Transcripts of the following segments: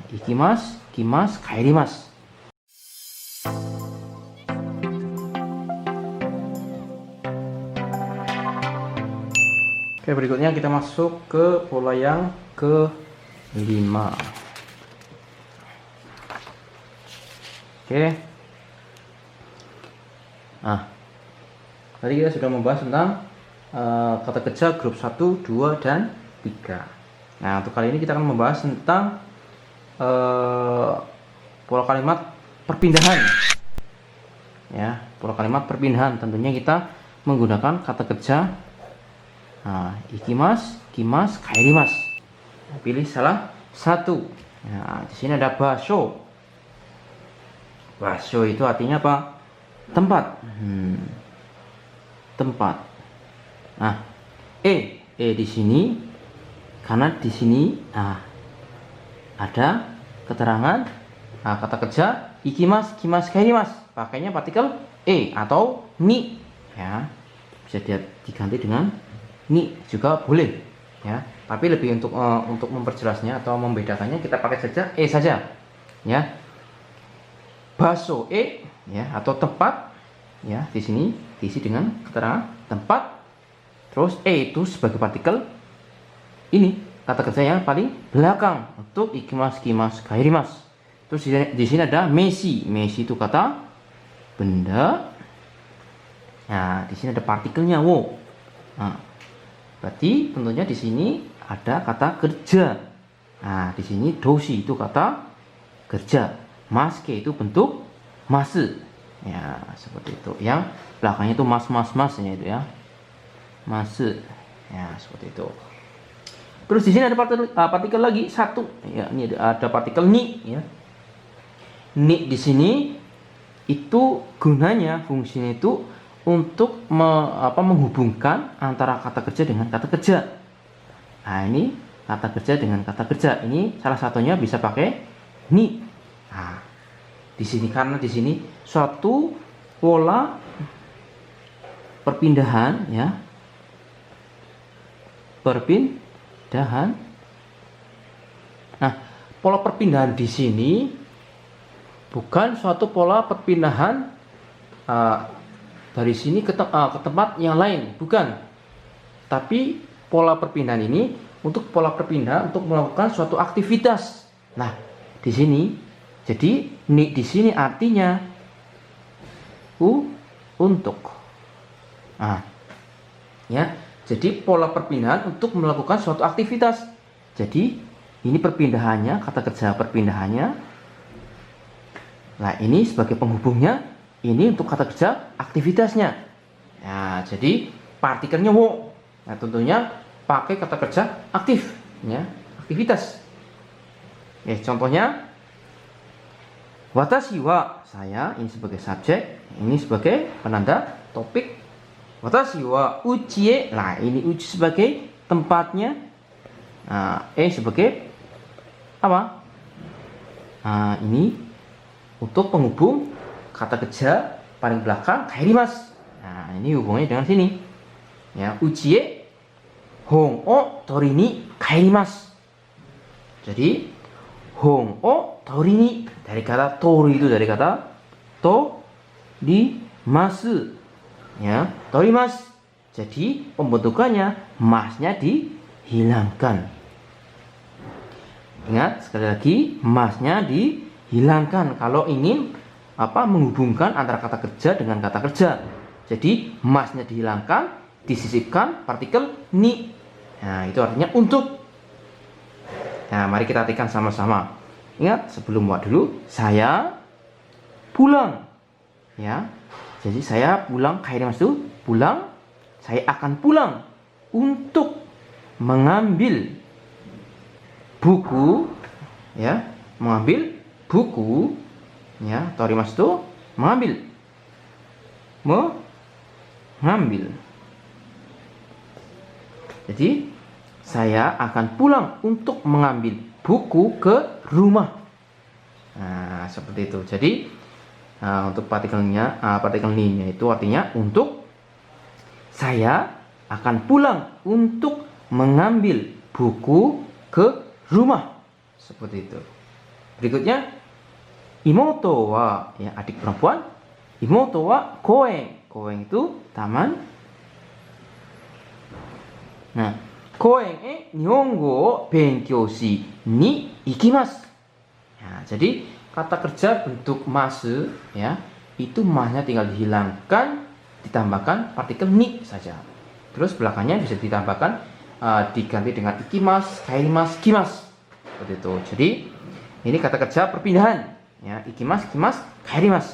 Ikimasu, kimasu, kaerimasu. Oke, berikutnya kita masuk ke pola yang kelima. Oke. Tadi kita sudah membahas tentang kata kerja grup 1, 2, dan 3. Nah, untuk kali ini kita akan membahas tentang pola kalimat perpindahan. Ya, pola kalimat perpindahan. Tentunya kita menggunakan kata kerja ikimasu, kimasu, kaerimasu. Pilih salah satu. Nah, di sini ada basho. Basho itu artinya apa? Tempat. Tempat. Nah, di sini karena di sini ada keterangan kata kerja ikimasu, kimasu, kaerimasu. Pakainya partikel atau ni, ya. Bisa diganti dengan ni juga boleh, ya. Tapi lebih untuk memperjelasnya atau membedakannya kita pakai saja saja, ya. Baso ya, atau tempat, ya. Di sini diisi dengan keterangan tempat. Terus itu sebagai partikel ini kata kerja yang paling belakang untuk ikimasu, kimasu, kaerimasu. Terus di sini ada meshi. Meshi itu kata benda. Nah, di sini ada partikelnya wo. Berarti tentunya di sini ada kata kerja. Nah, di sini doshi itu kata kerja. Maske itu bentuk masu. Ya, seperti itu. Yang belakangnya itu masnya itu, ya. Masu. Ya, seperti itu. Terus di sini ada partikel lagi satu. Ya, ini ada partikel ni, ya. Ni di sini itu gunanya, fungsinya itu untuk menghubungkan antara kata kerja dengan kata kerja. Nah, ini kata kerja dengan kata kerja. Ini salah satunya bisa pakai ni. Nah, di sini karena di sini suatu pola perpindahan, ya. Perpindahan. Nah, pola perpindahan di sini bukan suatu pola perpindahan dari sini ke tempat yang lain, bukan. Tapi pola perpindahan ini untuk pola perpindahan untuk melakukan suatu aktivitas. Nah, di sini jadi ni di sini artinya untuk. Ya. Jadi pola perpindahan untuk melakukan suatu aktivitas. Jadi ini perpindahannya, kata kerja perpindahannya. Nah, ini sebagai penghubungnya, ini untuk kata kerja aktivitasnya. Nah, jadi partikelnya wo. Nah, tentunya pakai kata kerja aktif, ya, aktivitas. Contohnya watashi wa, saya, ini sebagai subjek, ini sebagai penanda topik. Watashi wa uchi. Nah, ini uchi sebagai tempatnya. Sebagai apa? Ini untuk penghubung kata kerja paling belakang kaerimasu. Nah, ini hubungannya dengan sini. Ya, uchi hon o tori ni kaerimasu. Jadi hon o tori ni dari kata tori itu dari kata torimasu. Ya, torimasu. Jadi pembentukannya masnya dihilangkan. Ingat sekali lagi, masnya dihilangkan kalau ingin menghubungkan antara kata kerja dengan kata kerja. Jadi masnya dihilangkan, disisipkan partikel ni. Nah, itu artinya untuk. Nah, mari kita artikan sama-sama. Ingat, sebelum buat dulu, saya pulang. Ya. Jadi saya pulang, kaerimasu, pulang. Saya akan pulang untuk mengambil buku, ya, mengambil buku, ya, torimasu itu mengambil. Jadi saya akan pulang untuk mengambil buku ke rumah. Nah, seperti itu. Jadi untuk partikel ni-nya itu artinya untuk. Saya akan pulang untuk mengambil buku ke rumah. seperti itu. Berikutnya imoto wa, ya adik perempuan. Imoto wa koen. Koen itu taman. Nah, koen nihongo wo benkyou shi ni ikimasu. Nah, jadi kata kerja bentuk masu ya, itu mahnya tinggal dihilangkan, ditambahkan partikel ni saja. Terus belakangnya bisa ditambahkan diganti dengan ikimas, kairimas, kimas. Seperti itu. Jadi ini kata kerja perpindahan ya, ikimas, kimas, kairimas.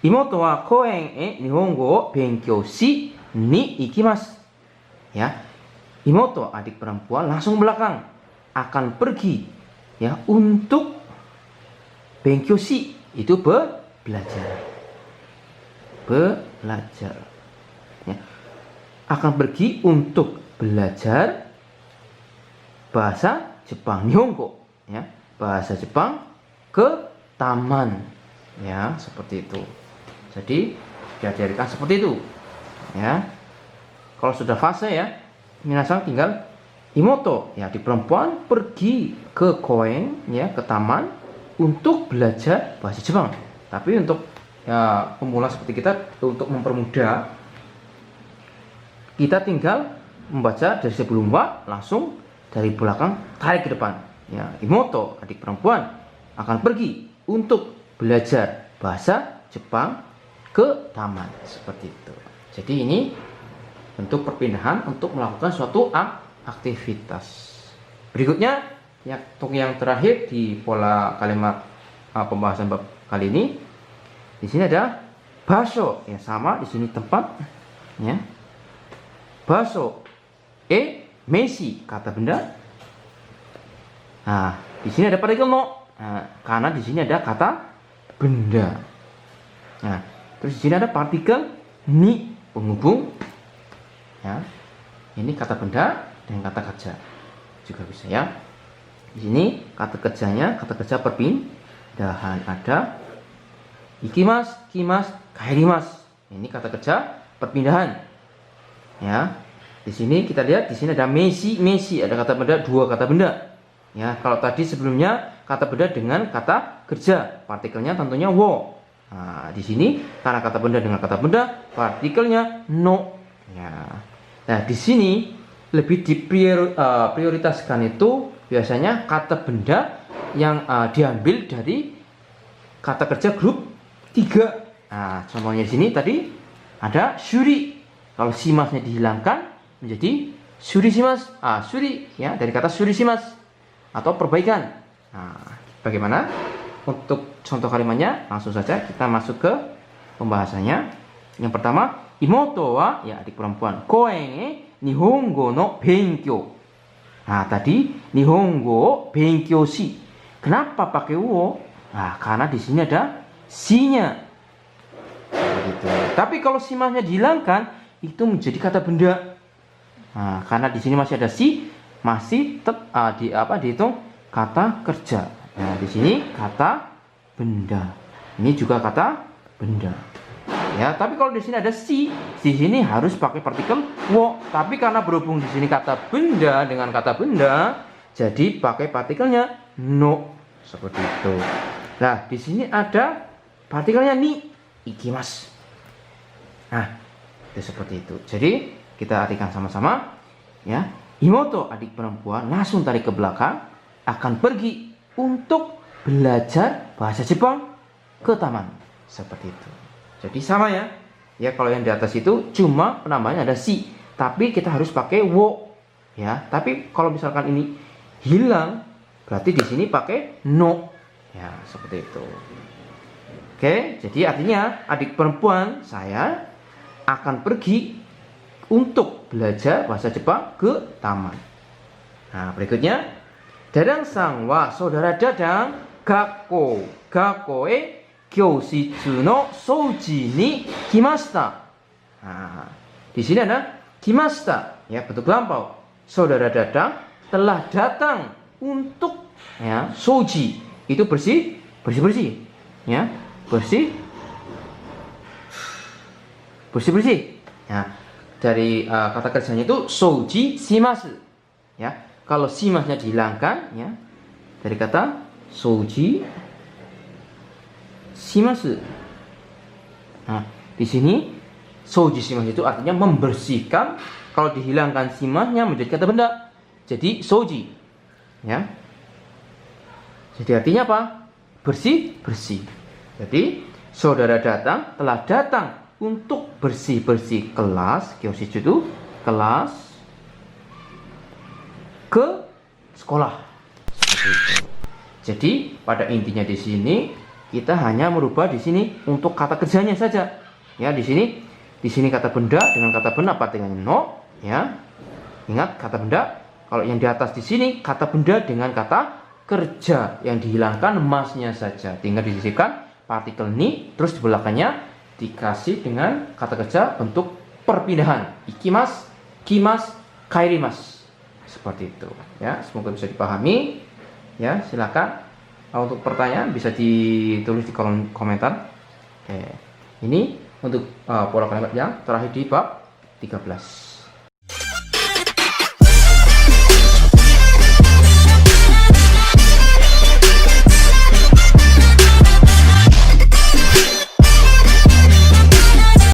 Imoto wa koen nihongo wo benkyou shi ni ikimasu. Ya. Imoto adik perempuan langsung belakang akan pergi ya untuk benkyou shi itu belajar. Belajar. Ya. Akan pergi untuk belajar bahasa Jepang, Nihongo ya, bahasa Jepang ke taman ya, seperti itu. Jadi diajarkan seperti itu ya. Kalau sudah fase ya, minasan tinggal imoto ya, di perempuan pergi ke koen ya, ke taman untuk belajar bahasa Jepang. Tapi untuk ya pemula seperti kita, untuk mempermudah, kita tinggal membaca dari sebelum wa, langsung dari belakang tarik ke depan. Ya, imoto adik perempuan akan pergi untuk belajar bahasa Jepang ke taman, seperti itu. Jadi ini bentuk perpindahan untuk melakukan suatu aktivitas. Berikutnya yang terakhir di pola kalimat pembahasan bab kali ini, di sini ada baso ya, sama di sini tempat ya. Baso meshi kata benda. Nah, di sini ada partikel no. Nah, karena di sini ada kata benda. Nah, terus di sini ada partikel ni penghubung. Ya. Ini kata benda dan kata kerja juga bisa ya. Di sini kata kerjanya, kata kerja perpindahan ada ikimas, kimas, kairimas. Ini kata kerja perpindahan. Ya. Di sini kita lihat di sini ada meshi, ada kata benda, dua kata benda. Ya, kalau tadi sebelumnya kata benda dengan kata kerja, partikelnya tentunya wo. Nah, di sini karena kata benda dengan kata benda, partikelnya no. Ya. Nah, di sini lebih diprioritaskan itu biasanya kata benda yang diambil dari kata kerja grup 3. Nah, contohnya di sini tadi ada shuri. Kalau simasnya dihilangkan menjadi shuri shimas. Shuri ya, dari kata shuri shimas atau perbaikan. Nah, bagaimana untuk contoh kalimatnya? Langsung saja kita masuk ke pembahasannya. Yang pertama, imoto wa ya adik perempuan, koen nihongo no benkyou. Nah, tadi nihongo benkyou shi. Kenapa pakai wo? Nah, karena di sini ada si-nya. Begitu. Tapi kalau simasnya dihilangkan, itu menjadi kata benda. Nah, karena di sini masih ada si, masih dihitung kata kerja. Nah, di sini kata benda. Ini juga kata benda. Ya, tapi kalau di sini ada si, di sini harus pakai partikel wo. Tapi karena berhubung di sini kata benda dengan kata benda, jadi pakai partikelnya no. Seperti itu. Nah, di sini ada partikelnya ni, ikimas. Nah, itu seperti itu. Jadi kita artikan sama-sama ya. Imoto adik perempuan langsung tarik ke belakang akan pergi untuk belajar bahasa Jepang ke taman. Seperti itu. Jadi sama ya. Ya, kalau yang di atas itu cuma penambahannya ada si, tapi kita harus pakai wo ya. Tapi kalau misalkan ini hilang, berarti di sini pakai no. Ya, seperti itu. Oke, jadi artinya adik perempuan saya akan pergi untuk belajar bahasa Jepang ke taman. Nah, berikutnya Dadang sang wa saudara Dadang gakko e kyoshitsu no souji ni kimashita. Nah, di sini ada kimashita ya, bentuk lampau. Saudara Dadang telah datang untuk ya, souji itu bersih ya, bersih. Nah, dari kata kerjanya itu souji shimasu ya, Kalau shimasnya dihilangkan, ya, dari kata soji shimasu. Nah, di sini soji shimasu itu artinya membersihkan. Kalau dihilangkan shimasnya menjadi kata benda, jadi soji, ya. Jadi artinya apa? Bersih, bersih. Jadi saudara telah datang untuk bersih-bersih kelas, kyoshichu itu kelas, ke sekolah. Seperti itu. Jadi pada intinya di sini kita hanya merubah di sini untuk kata kerjanya saja. Ya, di sini kata benda dengan kata benda apa dengan no, ya. Ingat kata benda. Kalau yang di atas di sini kata benda dengan kata kerja, yang dihilangkan masnya saja, tinggal disisipkan partikel ni, terus di belakangnya dikasih dengan kata kerja bentuk perpindahan, ikimas, kimas, kairimas, seperti itu, ya. Semoga bisa dipahami, ya. Silakan untuk pertanyaan bisa ditulis di kolom komentar. Oke, ini untuk pola kalimat yang terakhir di bab 13.